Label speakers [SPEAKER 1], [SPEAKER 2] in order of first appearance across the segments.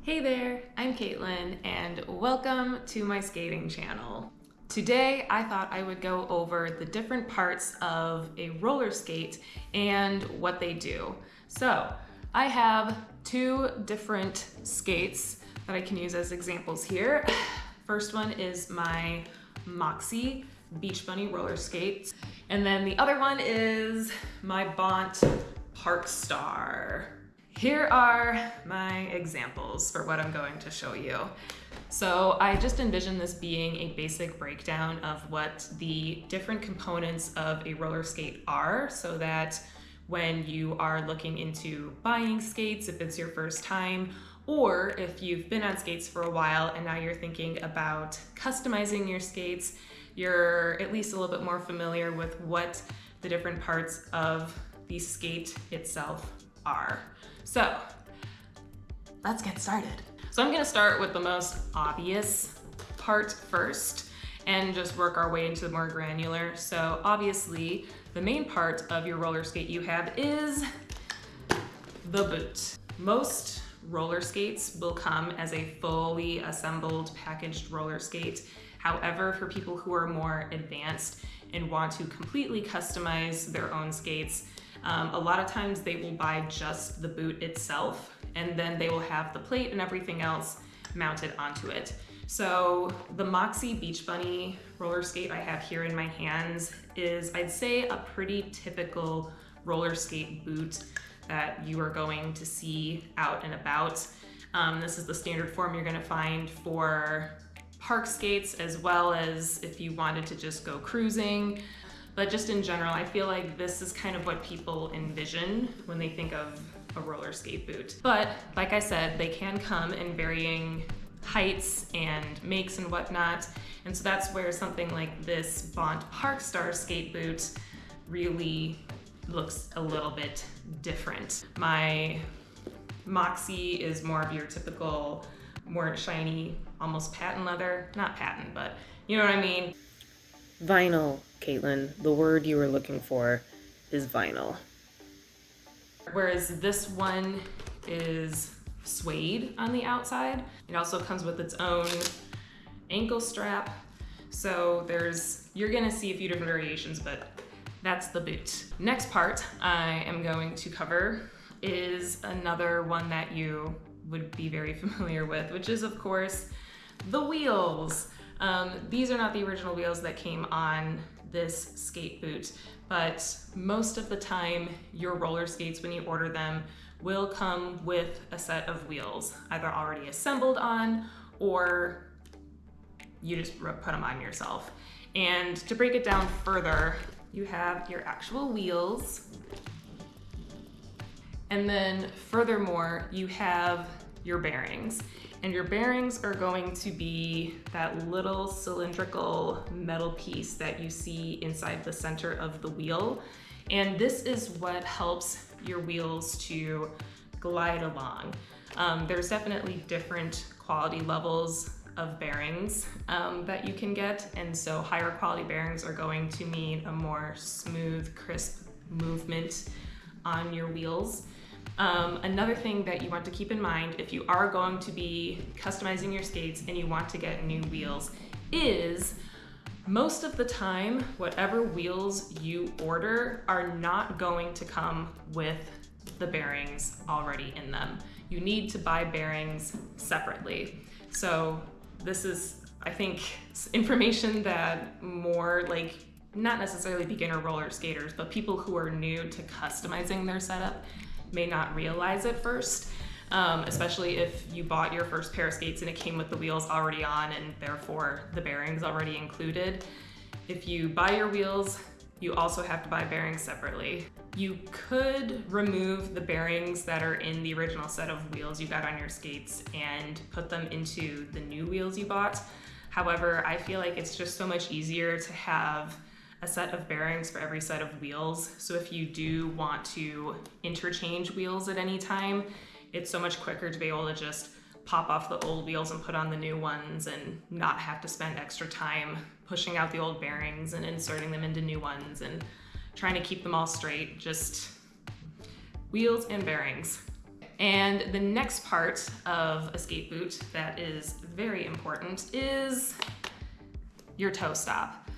[SPEAKER 1] Hey there, I'm Caitlin and welcome to my skating channel. Today I thought I would go over the different parts of a roller skate and what they do. So I have two different skates that I can use as examples here. First one is my Moxi Beach Bunny roller skate. And then the other one is my Bont Parkstar. Here are my examples for what I'm going to show you. So I just envision this being a basic breakdown of what the different components of a roller skate are, so that when you are looking into buying skates, if it's your first time, or if you've been on skates for a while and now you're thinking about customizing your skates, you're at least a little bit more familiar with what the different parts of the skate itself are. So let's get started. So I'm gonna start with the most obvious part first and just work our way into the more granular. So obviously the main part of your roller skate you have is the boot. Most roller skates will come as a fully assembled packaged roller skate. However, for people who are more advanced and want to completely customize their own skates, a lot of times they will buy just the boot itself, and then they will have the plate and everything else mounted onto it. So the Moxi Beach Bunny roller skate I have here in my hands is, I'd say, a pretty typical roller skate boot that you are going to see out and about. This is the standard form you're gonna find for park skates, as well as if you wanted to just go cruising. But just in general, I feel like this is kind of what people envision when they think of a roller skate boot. But like I said, they can come in varying heights and makes and whatnot. And so that's where something like this Bont Parkstar skate boot really looks a little bit different. My Moxi is more of your typical, more shiny, almost patent leather. Not patent, but you know what I mean.
[SPEAKER 2] Vinyl, Caitlin. The word you were looking for is vinyl.
[SPEAKER 1] Whereas this one is suede on the outside. It also comes with its own ankle strap. So you're gonna see a few different variations, but that's the boot. Next part I am going to cover is another one that you would be very familiar with, which is of course the wheels. These are not the original wheels that came on this skate boot, but most of the time your roller skates, when you order them, will come with a set of wheels, either already assembled on or you just put them on yourself. And to break it down further, you have your actual wheels, and then furthermore you have your bearings. And your bearings are going to be that little cylindrical metal piece that you see inside the center of the wheel. And this is what helps your wheels to glide along. There's definitely different quality levels of bearings that you can get. And so higher quality bearings are going to mean a more smooth, crisp movement on your wheels. Another thing that you want to keep in mind if you are going to be customizing your skates and you want to get new wheels is most of the time, whatever wheels you order are not going to come with the bearings already in them. You need to buy bearings separately. So this is, I think, information that more like, not necessarily beginner roller skaters, but people who are new to customizing their setup may not realize at first, especially if you bought your first pair of skates and it came with the wheels already on and therefore the bearings already included. If you buy your wheels, you also have to buy bearings separately. You could remove the bearings that are in the original set of wheels you got on your skates and put them into the new wheels you bought. However, I feel like it's just so much easier to have a set of bearings for every set of wheels. So if you do want to interchange wheels at any time, it's so much quicker to be able to just pop off the old wheels and put on the new ones and not have to spend extra time pushing out the old bearings and inserting them into new ones and trying to keep them all straight. Just wheels and bearings. And the next part of a skate boot that is very important is your toe stop.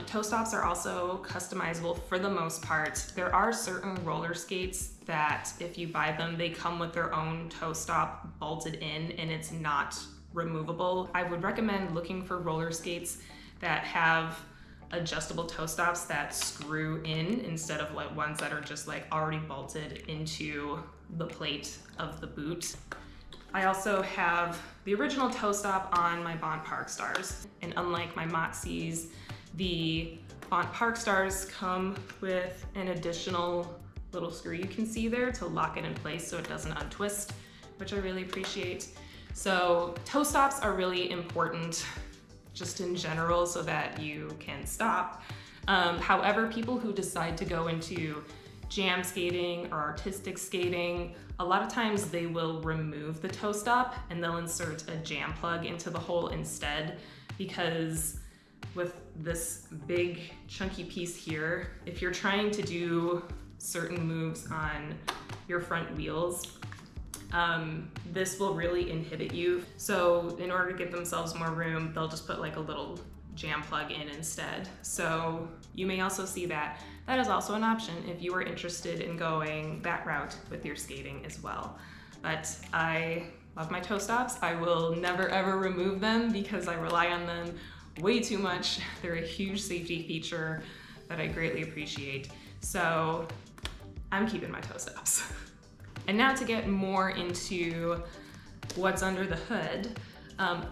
[SPEAKER 1] Toe stops are also customizable for the most part. There are certain roller skates that if you buy them, they come with their own toe stop bolted in and it's not removable. I would recommend looking for roller skates that have adjustable toe stops that screw in instead of like ones that are just like already bolted into the plate of the boot. I also have the original toe stop on my Bont Parkstars, and unlike my Moxis, the Bont Parkstars come with an additional little screw you can see there to lock it in place so it doesn't untwist, which I really appreciate. So toe stops are really important just in general so that you can stop. However, people who decide to go into jam skating or artistic skating, a lot of times they will remove the toe stop and they'll insert a jam plug into the hole instead, because with this big chunky piece here, if you're trying to do certain moves on your front wheels, this will really inhibit you. So in order to give themselves more room, they'll just put like a little jam plug in instead. So you may also see that. That is also an option if you are interested in going that route with your skating as well. But I love my toe stops. I will never ever remove them because I rely on them way too much. They're a huge safety feature that I greatly appreciate. So I'm keeping my toe stops. And now to get more into what's under the hood,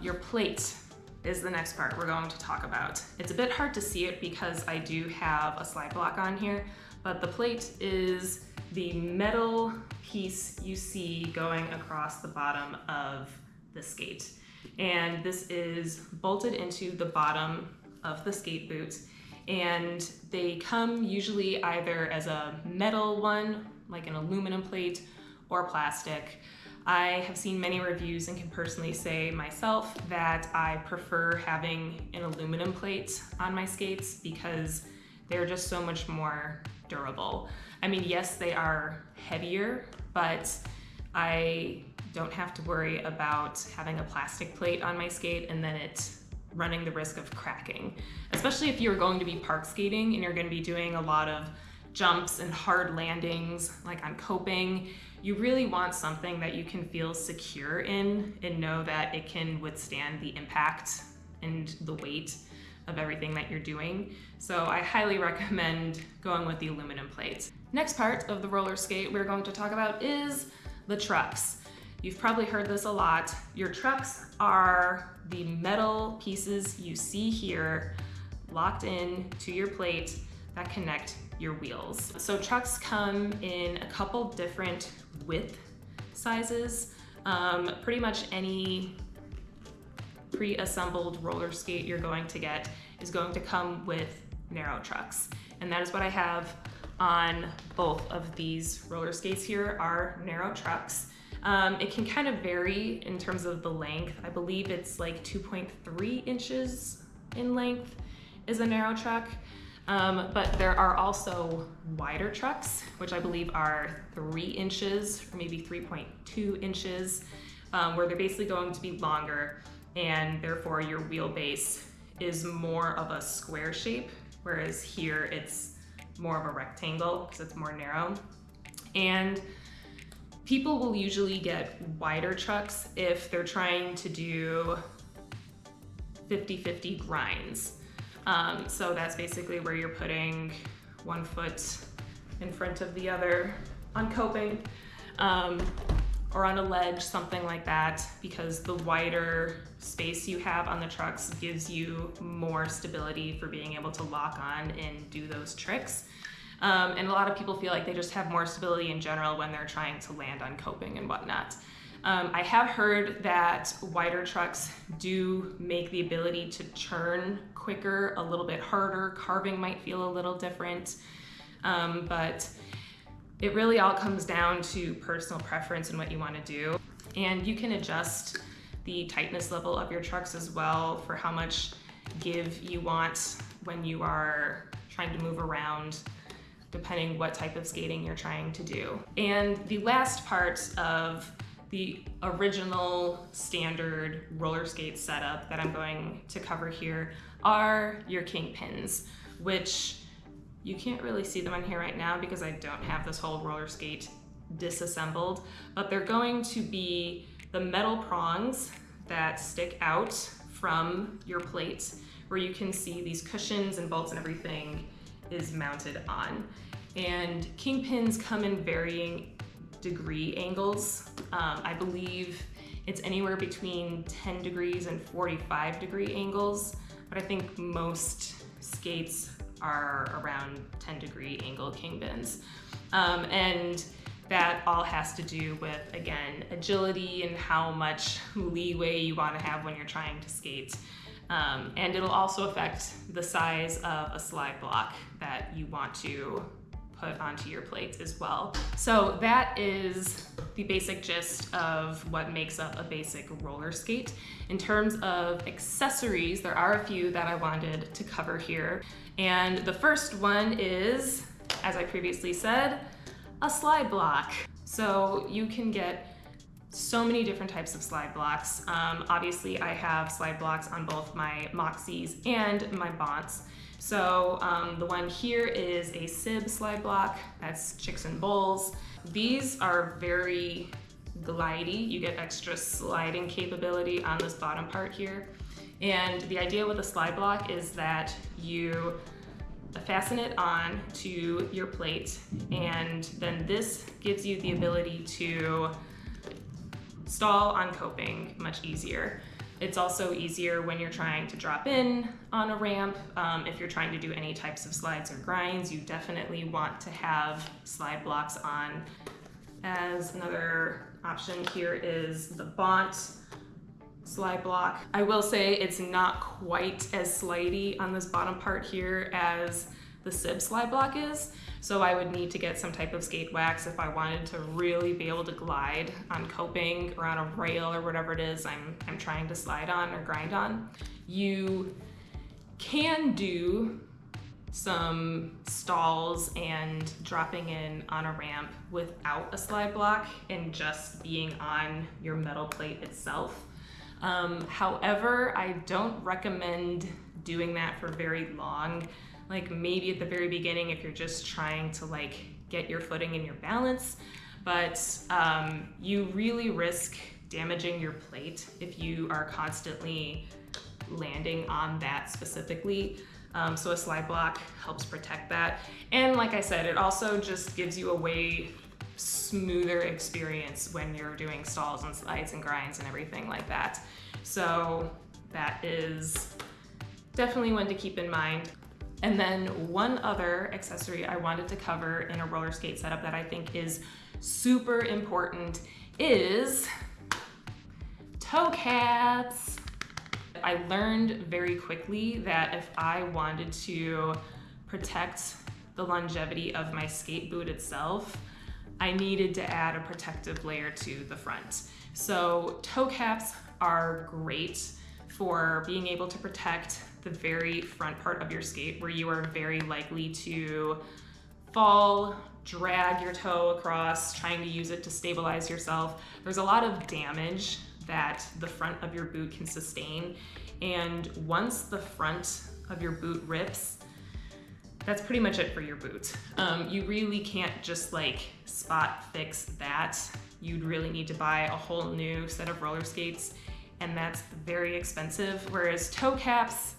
[SPEAKER 1] your plate is the next part we're going to talk about. It's a bit hard to see it because I do have a slide block on here, but the plate is the metal piece you see going across the bottom of the skate. And this is bolted into the bottom of the skate boot. And they come usually either as a metal one, like an aluminum plate, or plastic. I have seen many reviews and can personally say myself that I prefer having an aluminum plate on my skates because they're just so much more durable. I mean, yes, they are heavier, but I don't have to worry about having a plastic plate on my skate and then it running the risk of cracking. Especially if you're going to be park skating and you're going to be doing a lot of jumps and hard landings, like on coping, you really want something that you can feel secure in and know that it can withstand the impact and the weight of everything that you're doing. So I highly recommend going with the aluminum plates. Next part of the roller skate we're going to talk about is the trucks. You've probably heard this a lot. Your trucks are the metal pieces you see here locked in to your plate that connect your wheels. So trucks come in a couple different width sizes. Pretty much any pre-assembled roller skate you're going to get is going to come with narrow trucks. And that is what I have on both of these roller skates here are narrow trucks. It can kind of vary in terms of the length. I believe it's like 2.3 inches in length is a narrow truck. But there are also wider trucks, which I believe are 3 inches or maybe 3.2 inches, where they're basically going to be longer and therefore your wheelbase is more of a square shape, whereas here it's more of a rectangle because it's more narrow. And people will usually get wider trucks if they're trying to do 50-50 grinds. So that's basically where you're putting one foot in front of the other on coping, or on a ledge, something like that, because the wider space you have on the trucks gives you more stability for being able to lock on and do those tricks. And a lot of people feel like they just have more stability in general when they're trying to land on coping and whatnot. I have heard that wider trucks do make the ability to turn quicker, a little bit harder. Carving might feel a little different, but it really all comes down to personal preference and what you want to do. And you can adjust the tightness level of your trucks as well for how much give you want when you are trying to move around depending what type of skating you're trying to do. And the last part of the original standard roller skate setup that I'm going to cover here are your Kingpins, which you can't really see them on here right now because I don't have this whole roller skate disassembled, but they're going to be the metal prongs that stick out from your plate, where you can see these cushions and bolts and everything is mounted on. And Kingpins come in varying degree angles. I believe it's anywhere between 10 degrees and 45 degree angles, but I think most skates are around 10 degree angle Kingpins. And that all has to do with, again, agility and how much leeway you want to have when you're trying to skate. And it'll also affect the size of a slide block that you want to put onto your plates as well. So that is the basic gist of what makes up a basic roller skate. In terms of accessories, there are a few that I wanted to cover here. And the first one is, as I previously said, a slide block. So you can get so many different types of slide blocks. Obviously I have slide blocks on both my Moxis and my Bonts. So the one here is a SIB slide block, that's Chicks and Bowls. These are very glidey. You get extra sliding capability on this bottom part here. And the idea with a slide block is that you fasten it on to your plate, and then this gives you the ability to stall on coping much easier. It's also easier when you're trying to drop in on a ramp. If you're trying to do any types of slides or grinds, you definitely want to have slide blocks on. As another option here is the Bont slide block. I will say it's not quite as slidey on this bottom part here as the SIB slide block is. So I would need to get some type of skate wax if I wanted to really be able to glide on coping or on a rail or whatever it is I'm trying to slide on or grind on. You can do some stalls and dropping in on a ramp without a slide block and just being on your metal plate itself. However, I don't recommend doing that for very long. Like maybe at the very beginning if you're just trying to like get your footing and your balance, but you really risk damaging your plate if you are constantly landing on that specifically. So a slide block helps protect that. And like I said, it also just gives you a way smoother experience when you're doing stalls and slides and grinds and everything like that. So that is definitely one to keep in mind. And then one other accessory I wanted to cover in a roller skate setup that I think is super important is toe caps. I learned very quickly that if I wanted to protect the longevity of my skate boot itself, I needed to add a protective layer to the front. So toe caps are great for being able to protect the very front part of your skate where you are very likely to fall, drag your toe across, trying to use it to stabilize yourself. There's a lot of damage that the front of your boot can sustain. And once the front of your boot rips, that's pretty much it for your boot. You really can't just like spot fix that. You'd really need to buy a whole new set of roller skates, and that's very expensive. Whereas toe caps,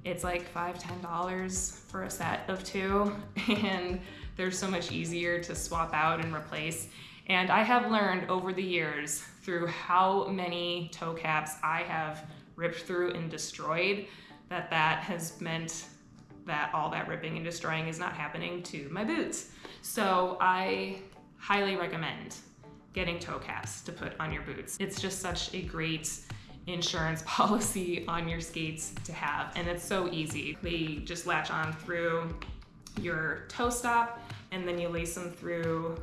[SPEAKER 1] it's like $5, $10 for a set of two, and they're so much easier to swap out and replace. And I have learned over the years through how many toe caps I have ripped through and destroyed that has meant that all that ripping and destroying is not happening to my boots. So I highly recommend getting toe caps to put on your boots. It's just such a great insurance policy on your skates to have, and it's so easy. They just latch on through your toe stop, and then you lace them through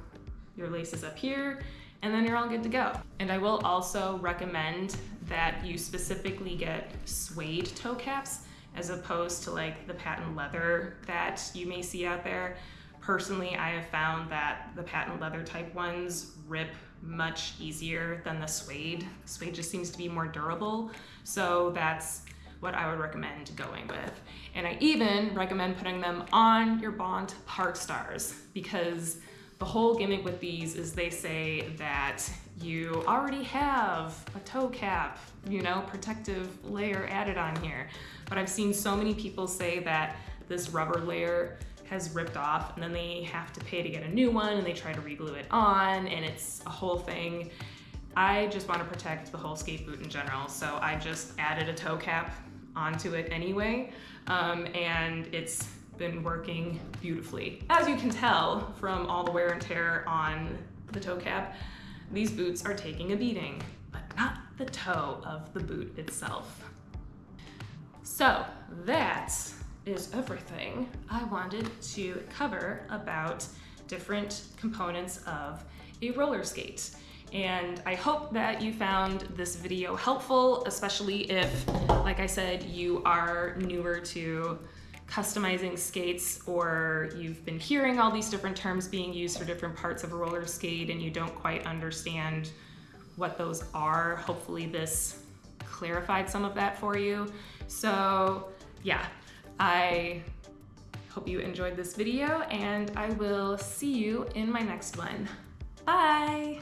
[SPEAKER 1] your laces up here, and then you're all good to go. And I will also recommend that you specifically get suede toe caps as opposed to like the patent leather that you may see out there. Personally, I have found that the patent leather type ones rip much easier than the suede. Suede just seems to be more durable, so that's what I would recommend going with. And I even recommend putting them on your Bont Parkstars, because the whole gimmick with these is they say that you already have a toe cap, protective layer added on here. But I've seen so many people say that this rubber layer has ripped off and then they have to pay to get a new one and they try to re-glue it on and it's a whole thing. I just want to protect the whole skate boot in general, so I just added a toe cap onto it anyway, and it's been working beautifully. As you can tell from all the wear and tear on the toe cap, these boots are taking a beating, but not the toe of the boot itself. So that is everything I wanted to cover about different components of a roller skate. And I hope that you found this video helpful, especially if, like I said, you are newer to customizing skates, or you've been hearing all these different terms being used for different parts of a roller skate and you don't quite understand what those are. Hopefully this clarified some of that for you. So yeah, I hope you enjoyed this video and I will see you in my next one. Bye!